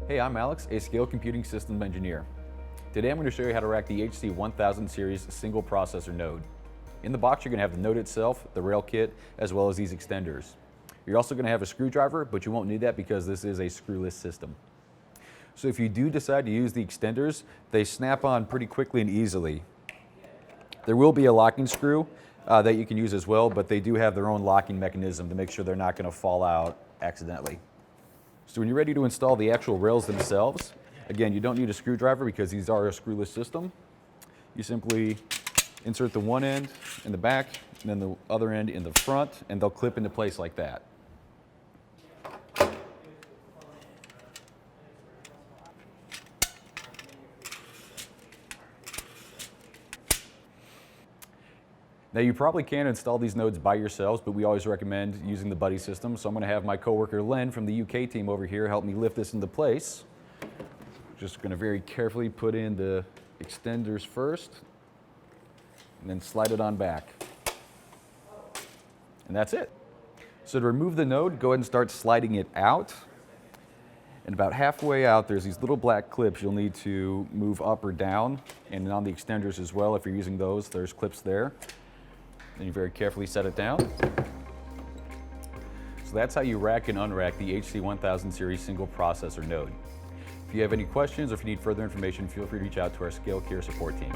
Hey, I'm Alex, a scale computing systems engineer. Today I'm going to show you how to rack the HC1000 series single processor node. In the box you're going to have the node itself, the rail kit, as well as these extenders. You're also going to have a screwdriver, but you won't need that because this is a screwless system. So if you do decide to use the extenders, they snap on pretty quickly and easily. There will be a locking screw that you can use as well, but they do have their own locking mechanism to make sure they're not going to fall out accidentally. So when you're ready to install the actual rails themselves, again, you don't need a screwdriver because these are a screwless system. You simply insert the one end in the back and then the other end in the front, and they'll clip into place like that. Now you probably can install these nodes by yourselves, but we always recommend using the buddy system. So I'm going to have my coworker Len from the UK team over here help me lift this into place. Just going to very carefully put in the extenders first, and then slide it on back. And that's it. So to remove the node, go ahead and start sliding it out. And about halfway out, there's these little black clips you'll need to move up or down. And on the extenders as well, if you're using those, there's clips there. Then you very carefully set it down. So that's how you rack and unrack the HC1000 series single processor node. If you have any questions or if you need further information, feel free to reach out to our Scale Care support team.